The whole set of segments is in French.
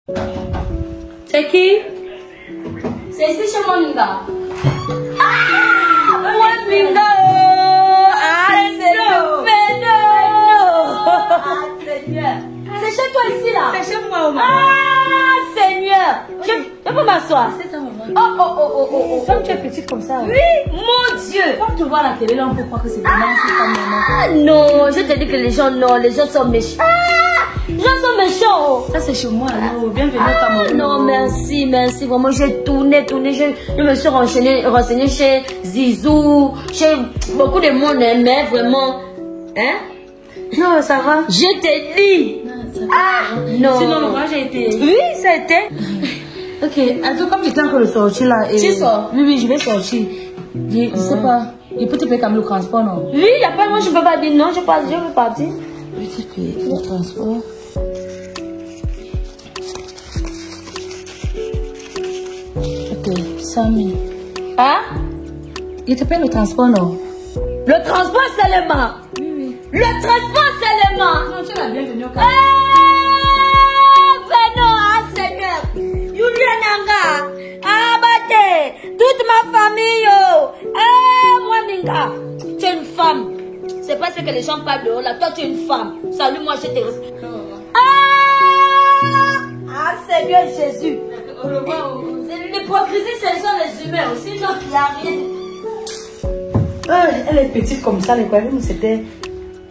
C'est qui? C'est ici chez mon Minga. Ah! Moi Minga! Ah, Seigneur! Ah, Seigneur! C'est chez toi ici là? C'est chez moi, maman. Ah, Seigneur! Je peux m'asseoir? C'est ça, maman. Oh. Comme tu es petite comme ça. Oui, mon Dieu! Quand tu vois la télé, là, on peut croire que c'est maman, c'est pas maman. Ah non, je te dis que les gens, non, les gens sont méchants. Ah! Les gens sont méchants. Ça, c'est chez moi, alors. Bienvenue au Cameroun. Non, merci. Vraiment, j'ai tourné. Je me suis renseignée chez Zizou, chez beaucoup de monde, hein, mais vraiment. Hein? Non, ça va. Je t'ai dit. Non. Sinon, moi, j'ai été. Oui, ça a été. Ok, attends, comme j'étais en train de sortir là. Tu sors? Oui, je vais sortir. Je sais pas. Je peux te payer comme le transport, non? Oui, il n'y a pas de moi, je ne peux pas dire non, je veux partir. Je vais te payer le transport. Ok, 100 000. Hein? Je te paye le transport, non? Le transport seulement. Oui. Le transport seulement. Non, tu es la bienvenue au Cameroun. Seigneur. Yuliananga. Abate. Toute ma famille. Moi, Minga. Tu es une femme. C'est pas ce que les gens parlent de haut là. Toi, tu es une femme. Salut, moi, je te respecte. Seigneur Jésus. L'hypocrisie, ce sont les humains aussi. Donc, il n'y a rien. Elle est petite comme ça, les coiffures, c'était.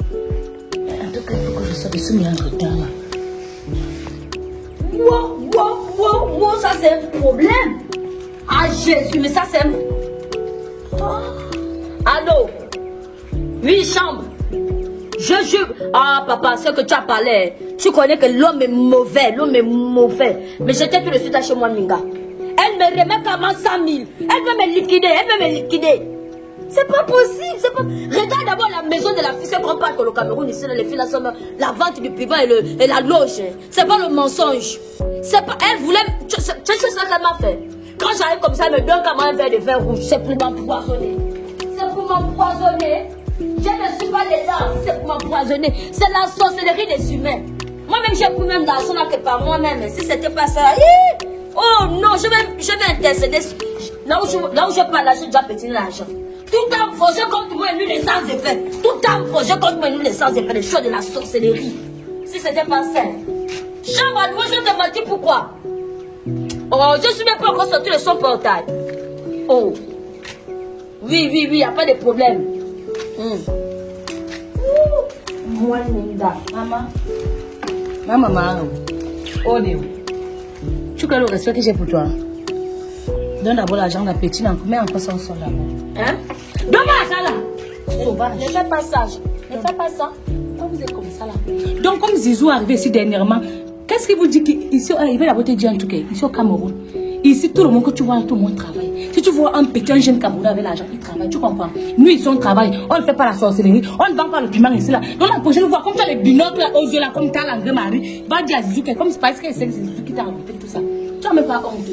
En tout cas, il faut que je sorte de ce milieu en retard là. Wow, ça c'est un problème. Ah Jésus, mais ça c'est un... Allô? Oui, chambre. Je jure. Ah papa, ce que tu as parlé, tu connais que l'homme est mauvais, Mais j'étais tout de suite à chez moi, Minga. Elle me remet comment 100 000. Elle veut me liquider, C'est pas possible, Regarde d'abord la maison de la fille, c'est qu'on parle que le Cameroun ici, les filles là sont la vente du piment et la loge. C'est pas le mensonge. C'est pas, elle voulait, tu sais ça qu'elle m'a fait. Quand j'arrive comme ça, elle me donne comme un verre de vin rouge, c'est pour m'empoisonner. Je ne suis pas dedans, c'est pour m'empoisonner. C'est la sorcellerie des humains. Moi-même, j'ai pris même d'argent là que par moi-même. Si c'était pas ça, oh non, je vais intercéder. Là où je parle, là, j'ai déjà pétiné l'argent. Tout a forgé contre moi et lui les sans effet. Tout a forgé contre moi et lui les sans effet. Les choses de la sorcellerie. Si c'était pas ça. Chambre à louer, je te menti pourquoi? Oh, je suis même pas encore sorti de son portail. Oh. Oui, il n'y a pas de problème. Moi, Linda. Maman. Oh, Dieu. Tu connais le respect que j'ai pour toi? Donne d'abord l'argent à la petite, mais encore ça au sol là. Hein? Donne-moi l'argent là. Sauvage. Ne fais pas ça. Quand vous êtes comme ça là. Donc, comme Zizou est arrivé ici dernièrement, qu'est-ce qu'il vous dit qu'ici, il va d'abord te dire en tout cas, ici au Cameroun, ici tout le monde que tu vois, tout le monde travaille. Si tu vois un petit jeune Camerounais avec l'argent, il travaille, tu comprends? Nous, ici on travaille, on ne fait pas la sorcellerie, on ne vend pas le piment ici là. Donc la prochaine fois, comme tu as les binocles là, aux yeux là, comme tu as l'André Marie, va dire à Zizou que comme c'est parce que c'est Zizou qui t'a rencontré tout ça. Tu n'as même pas honte.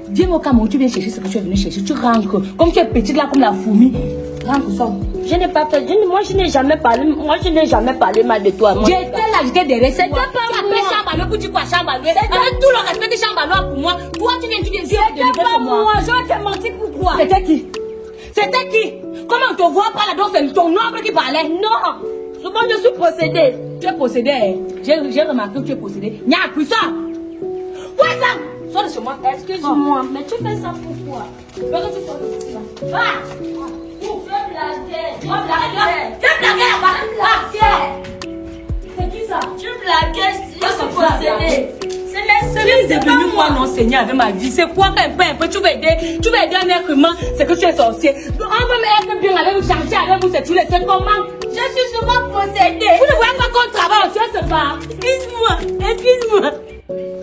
Viens au Cameroun, tu viens chercher ce que tu es venu chercher, tu rentres. Comme tu es petite là, comme la fourmi, rentre ça. Je n'ai pas fait, moi je n'ai jamais parlé mal de toi. J'étais là, j'étais derrière. C'était pas tu moi. appelles Chambalo pour dire quoi Chambalo? Avec tout le respect de Chambalo pour moi, toi tu viens C'était pas moi, je t'ai menti pourquoi? C'était qui? Comment on te voit pas là-dedans, c'est ton nombre qui parlait? Non, souvent je suis possédée. Tu es possédée, hein? J'ai remarqué que tu es possédée. N'y a plus ça. Quoi ça? Sors de chez moi. Excuse-moi, mais tu fais ça pourquoi? Tu sors de ici là. Va! Tu blaguais là-bas. C'est qui ça? Tu blaguais, je suis possédée. Tu es venu moi m'enseigner avec ma vie. C'est quoi qu'un peu tu vas aider un être humain, c'est que tu es sorcier. On va me être bien avec vous, changer avec vous, c'est tous les c'est comment? Je suis souvent possédée. Vous ne voyez pas qu'on travaille aussi, on se bat. Excuse-moi.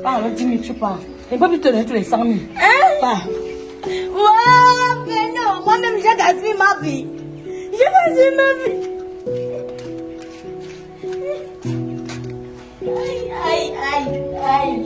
Ah, on dit, mais tu pars. Je ne peux plus te donner tous les 100 000. Hein? Ouais, mais non, moi-même j'ai gaspillé ma vie. Aïe.